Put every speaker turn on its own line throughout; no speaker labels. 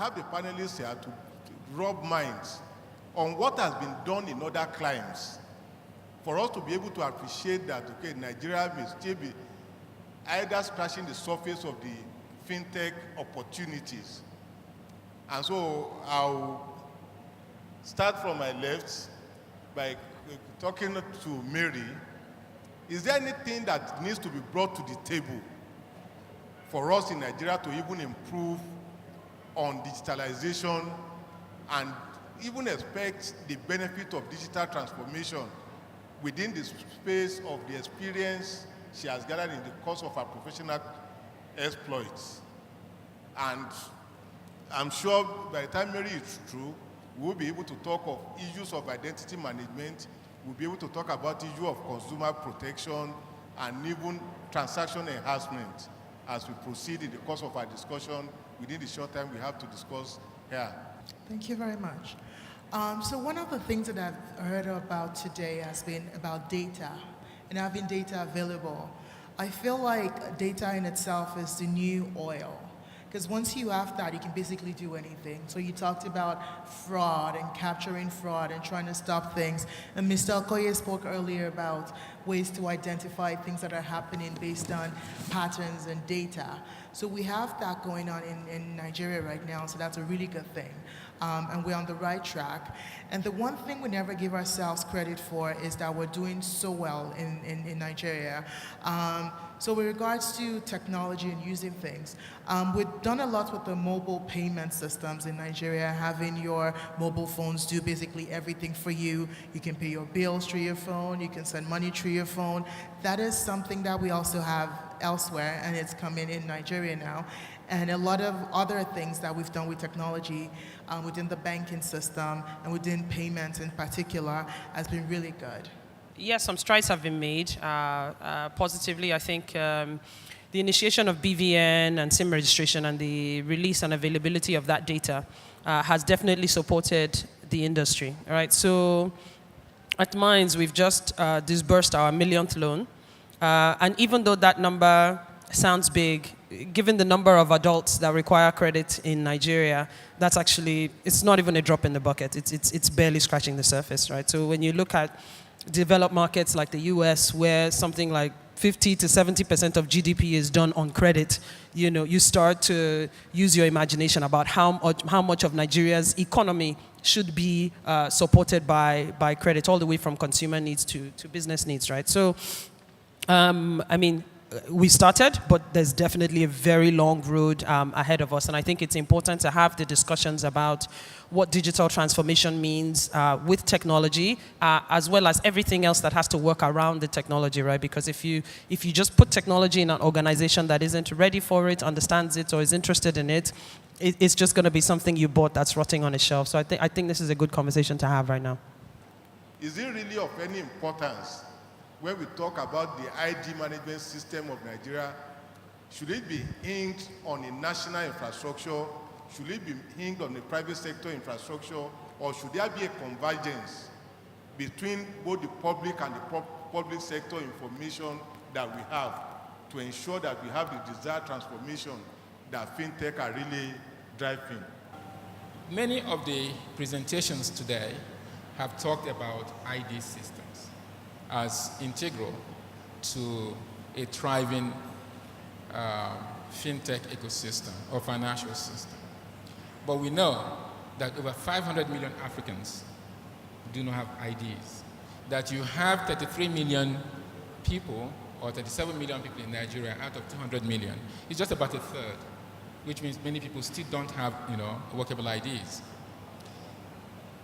have the panelists here to rub minds on what has been done in other climes for us to be able to appreciate that, okay, Nigeria may still be either scratching the surface of the fintech opportunities. And so I'll start from my left by talking to Mary. Is there anything that needs to be brought to the table for us in Nigeria to even improve on digitalization and even expect the benefit of digital transformation within the space of the experience she has gathered in the course of her professional exploits? And I'm sure by the time Mary is through, we'll be able to talk of issues of identity management, we'll be able to talk about the issue of consumer protection and even transaction enhancement as we proceed in the course of our discussion within the short time we have to discuss here.
Thank you very much. So one of the things that I've heard about today has been about data and having data available. I feel like data in itself is the new oil, because once you have that, you can basically do anything. So you talked about fraud and capturing fraud and trying to stop things. And Mr. Okoye spoke earlier about ways to identify things that are happening based on patterns and data. So we have that going on in Nigeria right now, so that's a really good thing. And we're on the right track. And the one thing we never give ourselves credit for is that we're doing so well in Nigeria. So with regards to technology and using things, we've done a lot with the mobile payment systems in Nigeria, having your mobile phones do basically everything for you. You can pay your bills through your phone, you can send money through your phone. That is something that we also have elsewhere, and it's coming in Nigeria now. And a lot of other things that we've done with technology within the banking system and within payments in particular has been really good.
Yes, some strides have been made. Positively, I think the initiation of BVN and SIM registration and the release and availability of that data has definitely supported the industry. All right, so at Minds, we've just disbursed our millionth loan. And even though that number sounds big, given the number of adults that require credit in Nigeria, that's actually, it's not even a drop in the bucket. It's barely scratching the surface, right? So when you look at developed markets like the US, where something like 50 to 70% of GDP is done on credit, you start to use your imagination about how much of Nigeria's economy should be supported by credit, all the way from consumer needs to business needs, right? So, I mean, we started, but there's definitely a very long road ahead of us. And I think it's important to have the discussions about what digital transformation means with technology, as well as everything else that has to work around the technology, right? Because if you just put technology in an organization that isn't ready for it, understands it, or is interested in it, it's just going to be something you bought that's rotting on a shelf. So I think this is a good conversation to have right now.
Is it really of any importance when we talk about the ID management system of Nigeria? Should it be hinged on a national infrastructure? Should it be hinged on a private sector infrastructure? Or should there be a convergence between both the public and the public sector information that we have to ensure that we have the desired transformation that fintech are really driving?
Many of the presentations today have talked about ID systems as integral to a thriving fintech ecosystem or financial system. But we know that over 500 million Africans do not have IDs. That you have 33 million people or 37 million people in Nigeria out of 200 million. It's just about a third, which means many people still don't have, workable IDs.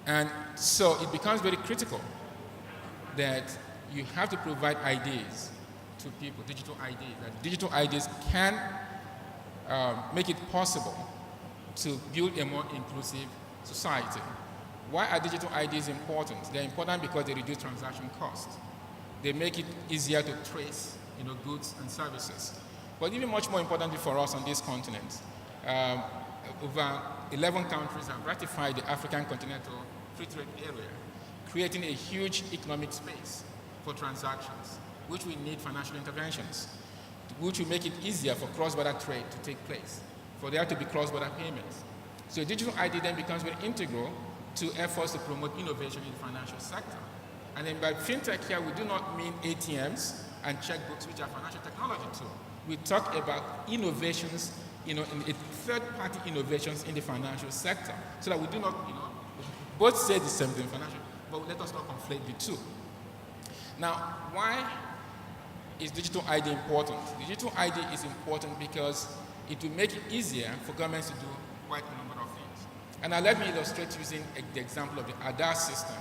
And so it becomes very critical that you have to provide IDs to people, digital IDs. That digital IDs can make it possible to build a more inclusive society. Why are digital IDs important? They're important because they reduce transaction costs. They make it easier to trace goods and services. But even much more importantly for us on this continent, over 11 countries have ratified the African Continental Free Trade Area, creating a huge economic space for transactions, which we need financial interventions, which will make it easier for cross-border trade to take place, for there to be cross-border payments. So digital ID then becomes very integral to efforts to promote innovation in the financial sector. And then by fintech here, we do not mean ATMs and checkbooks, which are financial technology too. We talk about innovations, in third-party innovations in the financial sector, so that we do not, both say the same thing, financial, but let us not conflate the two. Now, why is digital ID important? Digital ID is important because it will make it easier for governments to do quite a number of things. And now let me illustrate using the example of the Aadhaar system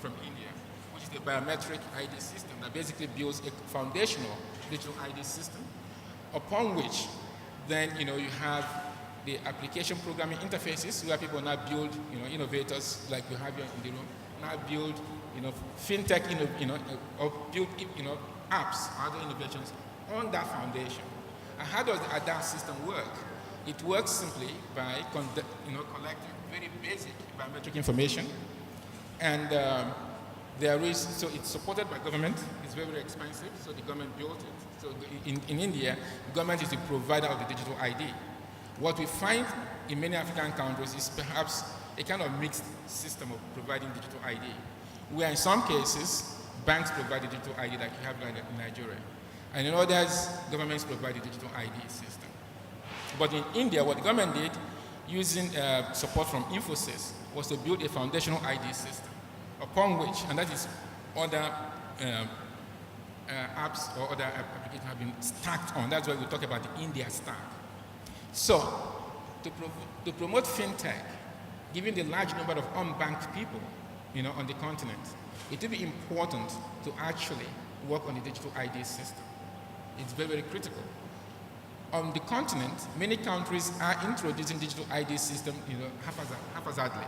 from India, which is the biometric ID system that basically builds a foundational digital ID system, upon which then you have the application programming interfaces where people now build, innovators like we have here in the room, now build, fintech, or build, apps, other innovations on that foundation. And how does the Aadhaar system work? It works simply by collecting very basic biometric information, and so it's supported by government. It's very, very expensive, so the government built it. So in India, the government is the provider of the digital ID. What we find in many African countries is perhaps a kind of mixed system of providing digital ID, where in some cases, banks provide the digital ID like you have in Nigeria. And in others, governments provide the digital ID system. But in India, what the government did, using support from Infosys, was to build a foundational ID system, upon which, and that is other apps or other applications have been stacked on. That's why we talk about the India stack. So, to promote fintech, given the large number of unbanked people, on the continent, it will be important to actually work on the digital ID system. It's very, very critical. On the continent, many countries are introducing digital ID system, haphazardly.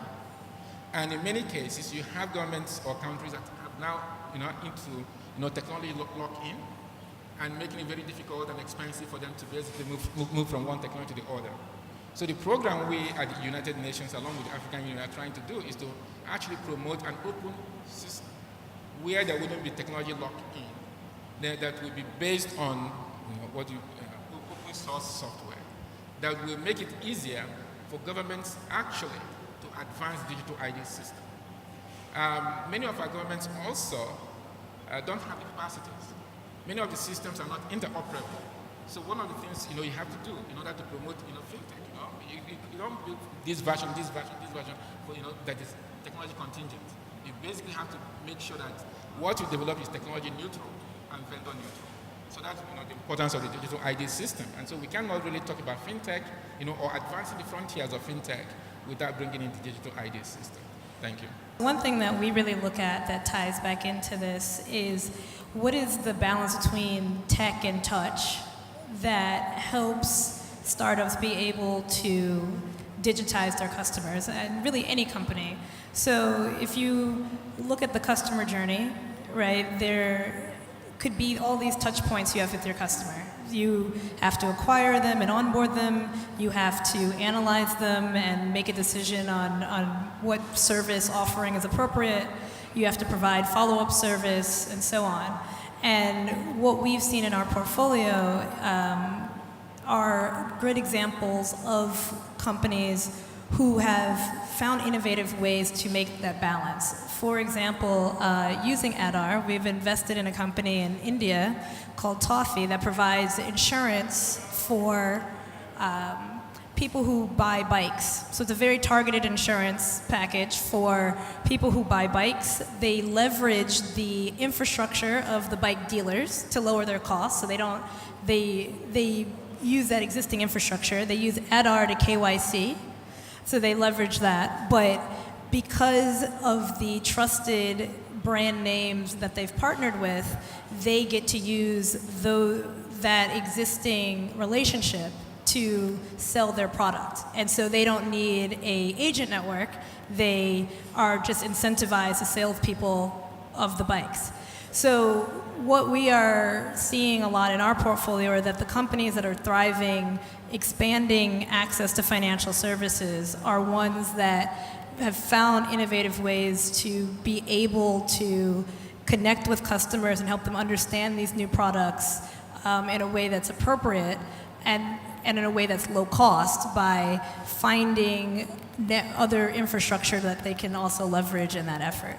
And in many cases, you have governments or countries that have now, into, technology lock-in and making it very difficult and expensive for them to basically move from one technology to the other. So the program we at the United Nations, along with the African Union, are trying to do is to actually promote an open system where there wouldn't be technology lock-in, that will be based on open source software, that will make it easier for governments actually to advance digital ID system. Many of our governments also don't have the capacities. Many of the systems are not interoperable. So one of the things you have to do in order to promote fintech, you don't build this version, for, that is technology contingent. You basically have to make sure that what you develop is technology neutral and vendor neutral. So that's the importance of the digital ID system. And so we cannot really talk about fintech, or advancing the frontiers of fintech without bringing in the digital ID system. Thank you.
One thing that we really look at that ties back into this is what is the balance between tech and touch that helps startups be able to digitize their customers, and really any company. So if you look at the customer journey, right, there could be all these touch points you have with your customer. You have to acquire them and onboard them. You have to analyze them and make a decision on what service offering is appropriate. You have to provide follow-up service and so on. And what we've seen in our portfolio are great examples of companies who have found innovative ways to make that balance. For example, using Aadhaar, we've invested in a company in India called Toffee that provides insurance for people who buy bikes. So it's a very targeted insurance package for people who buy bikes. They leverage the infrastructure of the bike dealers to lower their costs. So they use that existing infrastructure. They use Aadhaar to KYC. So they leverage that. But because of the trusted brand names that they've partnered with, they get to use that existing relationship to sell their product. And so they don't need an agent network. They are just incentivized as salespeople of the bikes. So what we are seeing a lot in our portfolio are that the companies that are thriving, expanding access to financial services, are ones that have found innovative ways to be able to connect with customers and help them understand these new products in a way that's appropriate, and in a way that's low cost by finding other infrastructure that they can also leverage in that effort.